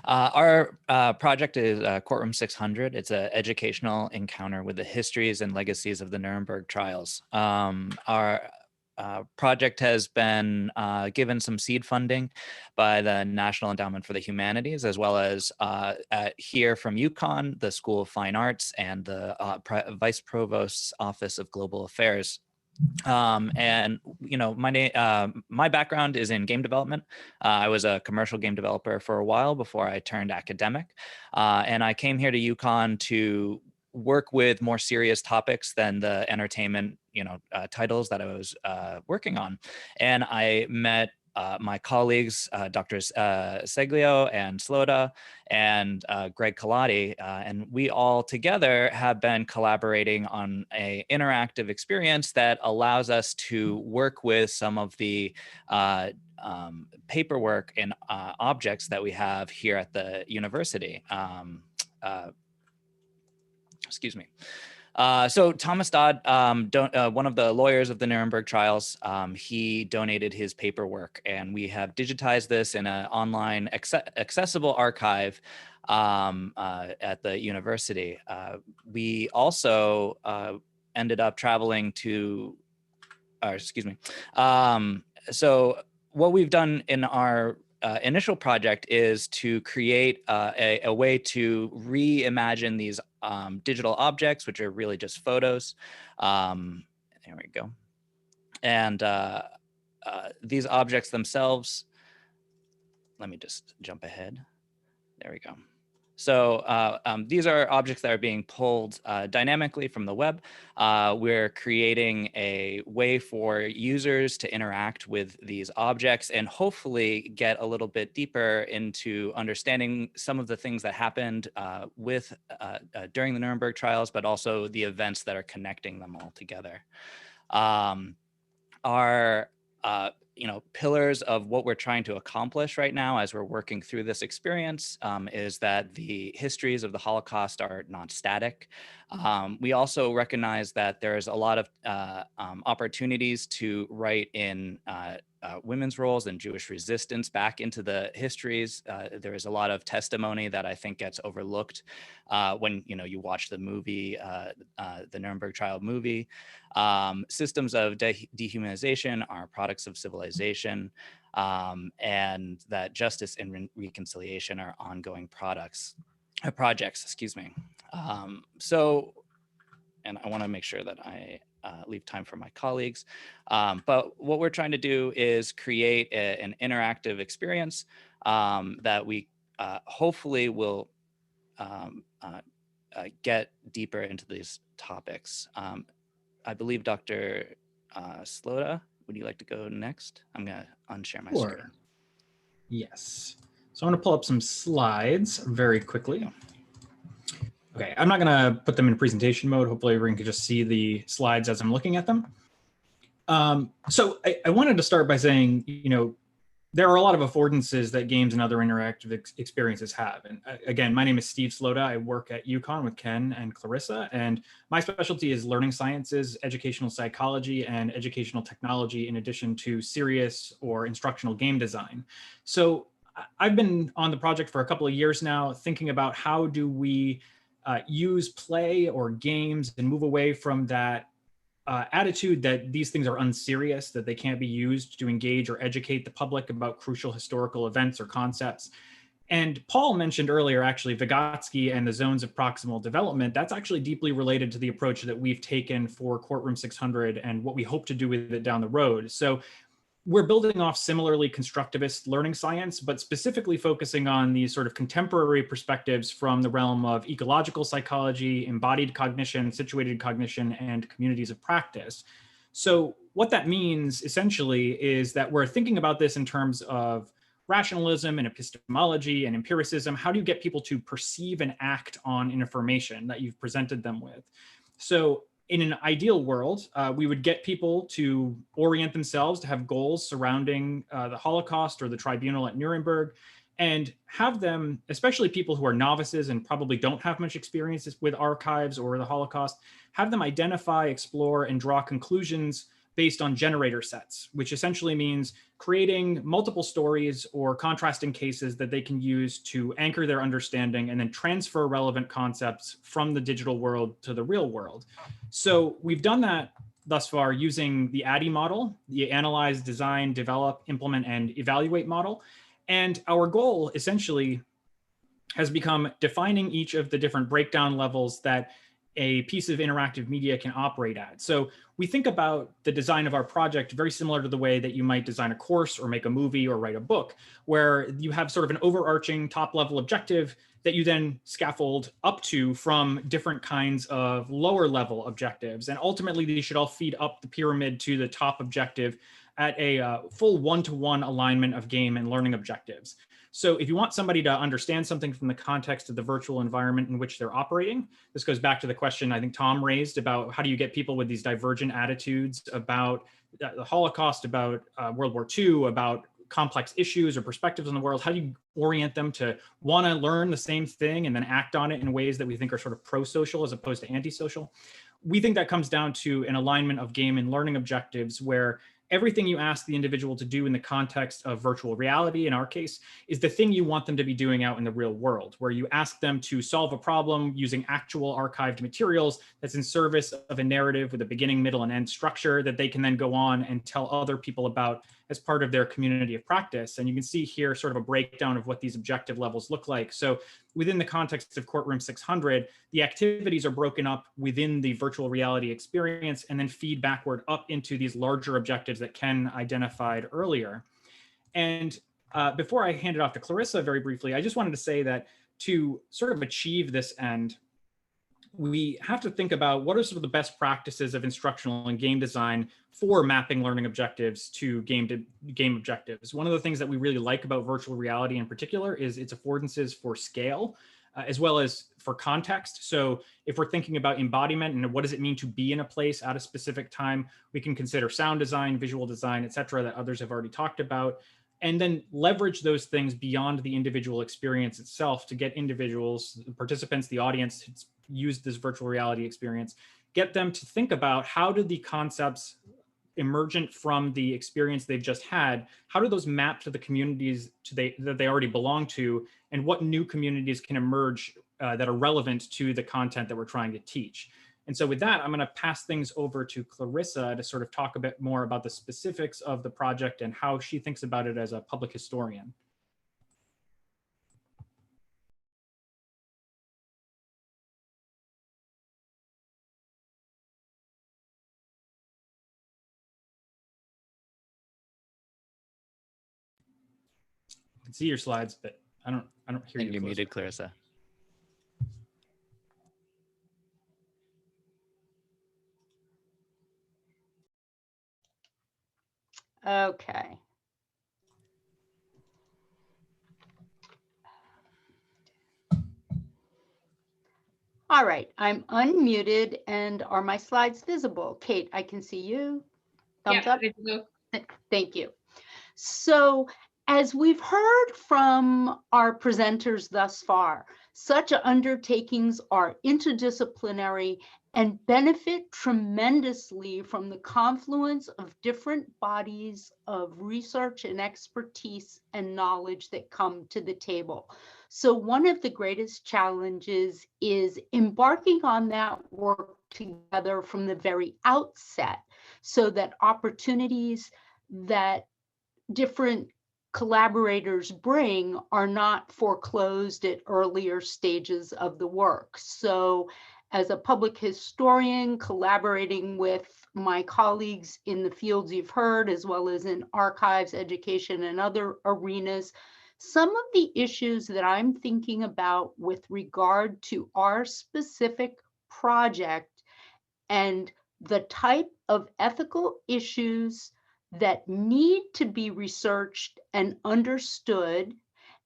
Our project is Courtroom 600. It's an educational encounter with the histories and legacies of the Nuremberg trials. Our project has been given some seed funding by the National Endowment for the Humanities, as well as here from UConn, the School of Fine Arts, and the Vice Provost's Office of Global Affairs. And you know, my background is in game development. I was a commercial game developer for a while before I turned academic, and I came here to UConn to work with more serious topics than the entertainment, titles that I was working on. And I met my colleagues, Drs. Seglio and Slota and Greg Colati, and we all together have been collaborating on an interactive experience that allows us to work with some of the paperwork and objects that we have here at the university. Excuse me. So Thomas Dodd, one of the lawyers of the Nuremberg trials, he donated his paperwork, and we have digitized this in an online accessible archive at the university. We also ended up traveling to, so what we've done in our initial project is to create a way to reimagine these digital objects, which are really just photos. There we go. And these objects themselves, let me just jump ahead. There we go. So these are objects that are being pulled dynamically from the web. We're creating a way for users to interact with these objects and hopefully get a little bit deeper into understanding some of the things that happened during the Nuremberg trials, but also the events that are connecting them all together. Our pillars of what we're trying to accomplish right now as we're working through this experience is that the histories of the Holocaust are not static. We also recognize that there's a lot of opportunities to write in women's roles and Jewish resistance back into the histories. There is a lot of testimony that I think gets overlooked when you watch the movie, the Nuremberg trial movie. Systems of dehumanization are products of civilization, and that justice and reconciliation are ongoing projects. Excuse me. And I want to make sure that I leave time for my colleagues. But what we're trying to do is create an interactive experience that we hopefully will get deeper into these topics. I believe Dr. Slota, would you like to go next? I'm going to unshare my screen. Yes. So I'm going to pull up some slides very quickly. Okay, I'm not going to put them in presentation mode. Hopefully everyone can just see the slides as I'm looking at them. So I wanted to start by saying, there are a lot of affordances that games and other interactive experiences have. And again, my name is Steve Slota. I work at UConn with Ken and Clarissa, and my specialty is learning sciences, educational psychology, and educational technology, in addition to serious or instructional game design. So I've been on the project for a couple of years now, thinking about how do we use play or games and move away from that attitude that these things are unserious, that they can't be used to engage or educate the public about crucial historical events or concepts. And Paul mentioned earlier, actually, Vygotsky and the zones of proximal development. That's actually deeply related to the approach that we've taken for Courtroom 600 and what we hope to do with it down the road. So we're building off similarly constructivist learning science, but specifically focusing on these sort of contemporary perspectives from the realm of ecological psychology, embodied cognition, situated cognition, and communities of practice. So what that means essentially is that we're thinking about this in terms of rationalism and epistemology and empiricism. How do you get people to perceive and act on information that you've presented them with? So in an ideal world, we would get people to orient themselves to have goals surrounding the Holocaust or the tribunal at Nuremberg, and have them, especially people who are novices and probably don't have much experience with archives or the Holocaust, have them identify, explore, and draw conclusions based on generator sets, which essentially means creating multiple stories or contrasting cases that they can use to anchor their understanding and then transfer relevant concepts from the digital world to the real world. So we've done that thus far using the ADDIE model, the Analyze, Design, Develop, Implement, and Evaluate model. And our goal essentially has become defining each of the different breakdown levels that a piece of interactive media can operate at. So we think about the design of our project very similar to the way that you might design a course or make a movie or write a book, where you have sort of an overarching top level objective that you then scaffold up to from different kinds of lower level objectives. And ultimately, these should all feed up the pyramid to the top objective at a full one-to-one alignment of game and learning objectives. So if you want somebody to understand something from the context of the virtual environment in which they're operating, this goes back to the question I think Tom raised about how do you get people with these divergent attitudes about the Holocaust, about World War II, about complex issues or perspectives on the world. How do you orient them to want to learn the same thing and then act on it in ways that we think are sort of pro-social as opposed to anti-social? We think that comes down to an alignment of game and learning objectives where everything you ask the individual to do in the context of virtual reality, in our case, is the thing you want them to be doing out in the real world, where you ask them to solve a problem using actual archived materials that's in service of a narrative with a beginning, middle, and end structure that they can then go on and tell other people about as part of their community of practice. And you can see here sort of a breakdown of what these objective levels look like. So within the context of Courtroom 600, the activities are broken up within the virtual reality experience and then feed backward up into these larger objectives that Ken identified earlier. And before I hand it off to Clarissa very briefly, I just wanted to say that to sort of achieve this end, we have to think about what are sort of the best practices of instructional and game design for mapping learning objectives to game objectives. One of the things that we really like about virtual reality in particular is its affordances for scale, as well as for context. So if we're thinking about embodiment and what does it mean to be in a place at a specific time, we can consider sound design, visual design, et cetera, that others have already talked about, and then leverage those things beyond the individual experience itself to get individuals, the participants, the audience who's used this virtual reality experience, get them to think about how do the concepts emergent from the experience they've just had, how do those map to the communities that they already belong to, and what new communities can emerge that are relevant to the content that we're trying to teach. And so with that, I'm going to pass things over to Clarissa to sort of talk a bit more about the specifics of the project and how she thinks about it as a public historian. I can see your slides, but I don't hear you. You're muted, Clarissa. Okay. All right, I'm unmuted, and are my slides visible? Kate, I can see you. Thumbs up. Thank you. So as we've heard from our presenters thus far, such undertakings are interdisciplinary and benefit tremendously from the confluence of different bodies of research and expertise and knowledge that come to the table. So one of the greatest challenges is embarking on that work together from the very outset so that opportunities that different collaborators bring are not foreclosed at earlier stages of the work. So as a public historian, collaborating with my colleagues in the fields you've heard, as well as in archives, education, and other arenas, some of the issues that I'm thinking about with regard to our specific project and the type of ethical issues that need to be researched and understood,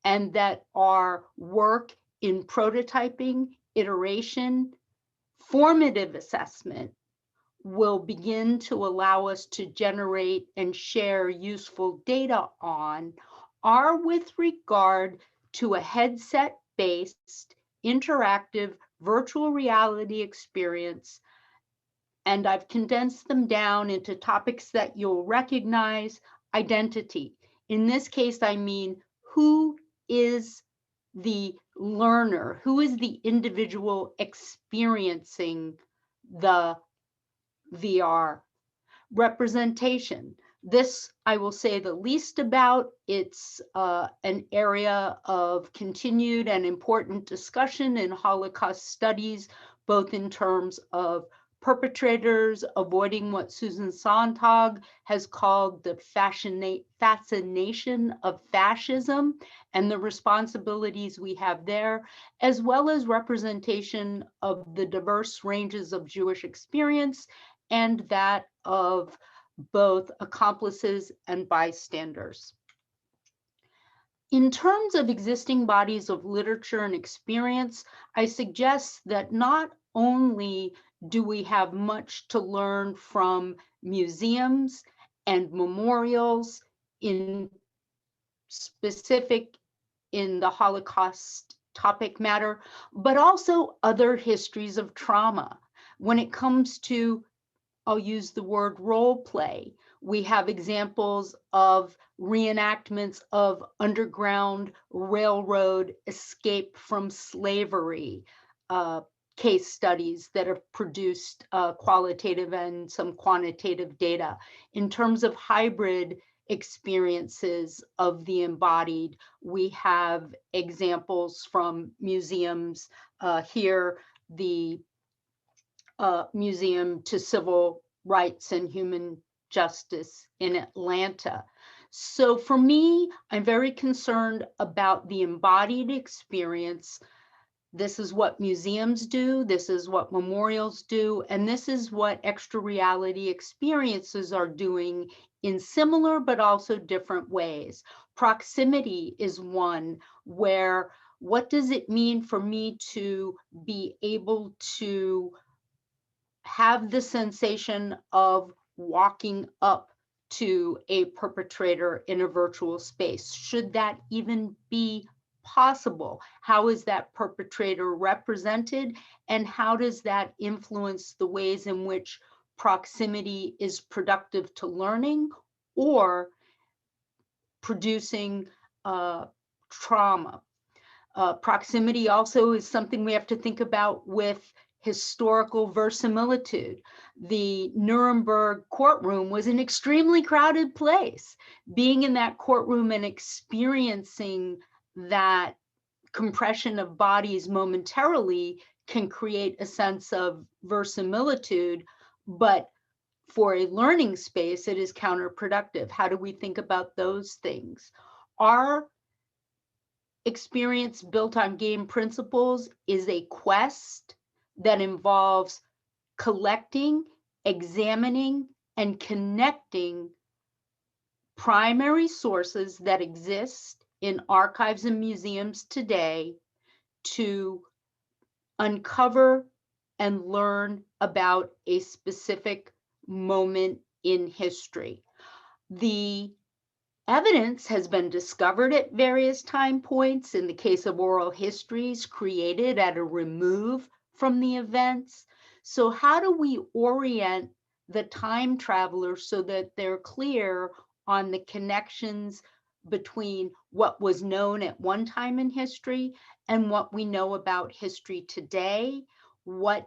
and that are work in prototyping, iteration, formative assessment, will begin to allow us to generate and share useful data on, are with regard to a headset-based interactive virtual reality experience and I've condensed them down into topics that you'll recognize. Identity. In this case, I mean, who is the learner? Who is the individual experiencing the VR? Representation. This I will say the least about. It's an area of continued and important discussion in Holocaust studies, both in terms of perpetrators avoiding what Susan Sontag has called the fascination of fascism and the responsibilities we have there, as well as representation of the diverse ranges of Jewish experience and that of both accomplices and bystanders. In terms of existing bodies of literature and experience, I suggest that not only do we have much to learn from museums and memorials in specific in the Holocaust topic matter, but also other histories of trauma. When it comes to, I'll use the word role play. We have examples of reenactments of Underground Railroad escape from slavery, case studies that have produced qualitative and some quantitative data. In terms of hybrid experiences of the embodied, we have examples from museums here, the Museum to Civil Rights and Human Justice in Atlanta. So for me, I'm very concerned about the embodied experience. This is what museums do, this is what memorials do, and this is what extra reality experiences are doing in similar but also different ways. Proximity is one where, what does it mean for me to be able to have the sensation of walking up to a perpetrator in a virtual space? Should that even be possible? How is that perpetrator represented? And how does that influence the ways in which proximity is productive to learning or producing trauma? Proximity also is something we have to think about with historical verisimilitude. The Nuremberg courtroom was an extremely crowded place. Being in that courtroom and experiencing that compression of bodies momentarily can create a sense of verisimilitude, but for a learning space, it is counterproductive. How do we think about those things? Our experience built on game principles is a quest that involves collecting, examining, and connecting primary sources that exist in archives and museums today to uncover and learn about a specific moment in history. The evidence has been discovered at various time points in the case of oral histories created at a remove from the events. So how do we orient the time travelers so that they're clear on the connections between what was known at one time in history and what we know about history today, what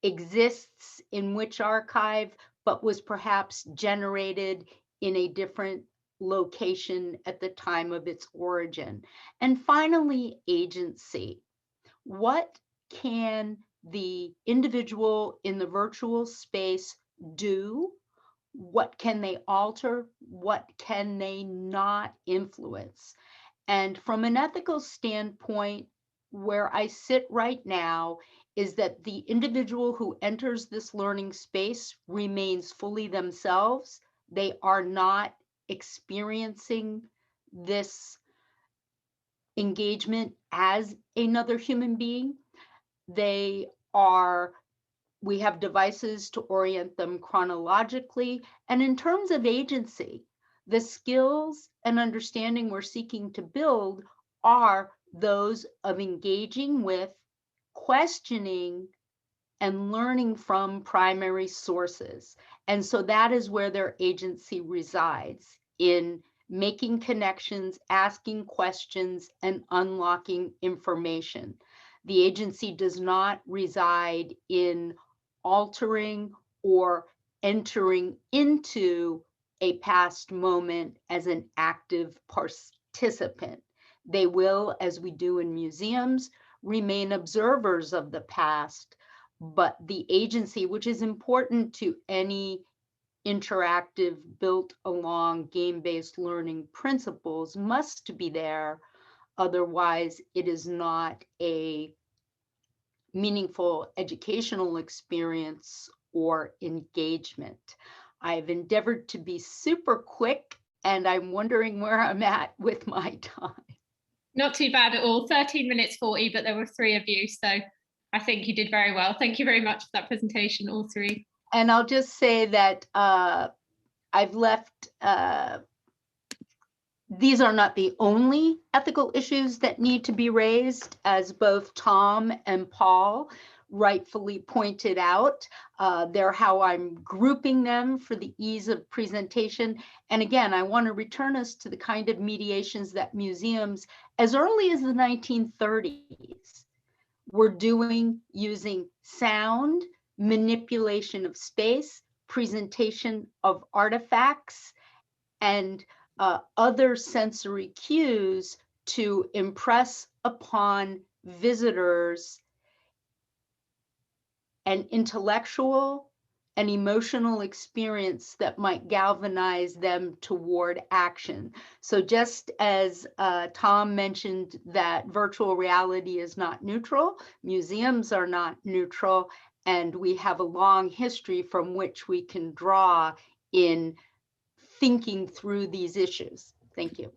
exists in which archive, but was perhaps generated in a different location at the time of its origin. And finally, agency. What can the individual in the virtual space do? What can they alter? What can they not influence? And from an ethical standpoint, where I sit right now is that the individual who enters this learning space remains fully themselves. They are not experiencing this engagement as another human being. We have devices to orient them chronologically. And in terms of agency, the skills and understanding we're seeking to build are those of engaging with, questioning, and learning from primary sources. And so that is where their agency resides, in making connections, asking questions, and unlocking information. The agency does not reside in altering or entering into a past moment as an active participant. They will, as we do in museums, remain observers of the past, but the agency, which is important to any interactive built along game-based learning principles, must be there. Otherwise, it is not a meaningful educational experience or engagement. I've endeavored to be super quick, and I'm wondering where I'm at with my time. Not too bad at all. 13 minutes 40, but there were 3 of you, so I think you did very well. Thank you very much for that presentation, all 3. And I'll just say that I've left, these are not the only ethical issues that need to be raised, as both Tom and Paul rightfully pointed out. They're how I'm grouping them for the ease of presentation. And again, I want to return us to the kind of mediations that museums, as early as the 1930s, were doing, using sound, manipulation of space, presentation of artifacts, and other sensory cues to impress upon visitors an intellectual and emotional experience that might galvanize them toward action. So just as Tom mentioned that virtual reality is not neutral, museums are not neutral, and we have a long history from which we can draw in thinking through these issues. Thank you.